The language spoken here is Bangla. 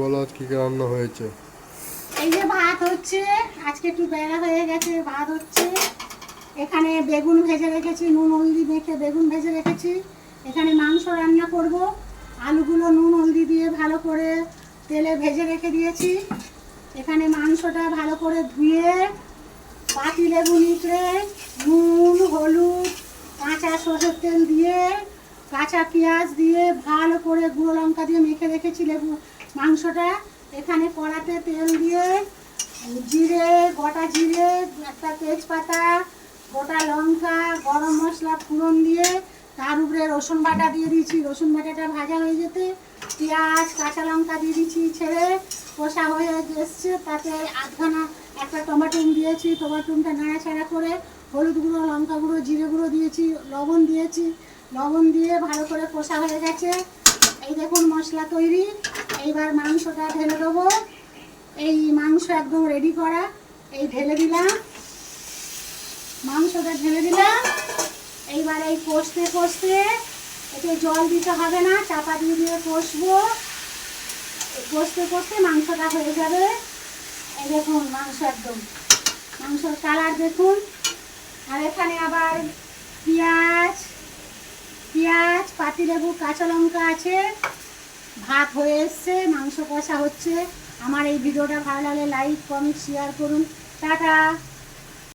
বলো আজ কি কি রান্না হয়েছে। এই যে ভাত হচ্ছে, আজকে একটু বেলা হয়ে গেছে, ভাত হচ্ছে। এখানে বেগুন ভেজে রেখেছি, নুন হলদি মেখে বেগুন ভেজে রেখেছি। এখানে মাংস রান্না করব, আলুগুলো নুন হলদি দিয়ে ভালো করে তেলে ভেজে রেখে দিয়েছি। এখানে মাংসটা ভালো করে ধুয়ে পাতি লেবু নিকড়ে নুন হলুদ কাঁচা সরষের তেল দিয়ে কাঁচা পেঁয়াজ দিয়ে ভালো করে গুঁড়ো লঙ্কা দিয়ে মেখে রেখেছি লেবু মাংসটা। এখানে কড়াতে তেল দিয়ে জিরে, গোটা জিরে, একটা তেজপাতা, গোটা লঙ্কা, গরম মশলা ফোড়ন দিয়ে তার উপরে রসুন বাটা দিয়ে দিয়েছি। রসুন বাটাটা ভাজা হয়ে যেতে পেঁয়াজ কাঁচা লঙ্কা দিয়ে দিচ্ছি, ছেড়ে কষা হয়ে এসছে। তাতে আধখানা একটা টমেটো দিয়েছি, টমেটোটা নাড়াচাড়া করে হলুদ গুঁড়ো, লঙ্কা গুঁড়ো, জিরে গুঁড়ো দিয়েছি, লবণ দিয়েছি। লবণ দিয়ে ভালো করে কষা হয়ে গেছে। এই দেখুন মশলা তৈরি। এইবার মাংসটা ঢেলে দেবো। এই মাংস একদম রেডি করা, এই ঢেলে দিলাম, মাংসটা ঢেলে দিলাম। এইবার এই কষতে কষতে এতে জল দিতে হবে না, চাপা দিয়ে দিয়ে কষবো। কষতে কষতে মাংসটা হয়ে যাবে। এই দেখুন মাংস একদম, মাংসর কালার দেখুন। আর এখানে আবার পেঁয়াজ পেঁয়াজ পাতিলেবু কাঁচা লঙ্কা আছে। ভাত হয়ে এসছে, মাংস কষা হচ্ছে। আমার এই ভিডিওটা ভালো লাগলে লাইক কমেন্ট শেয়ার করুন। টাটা।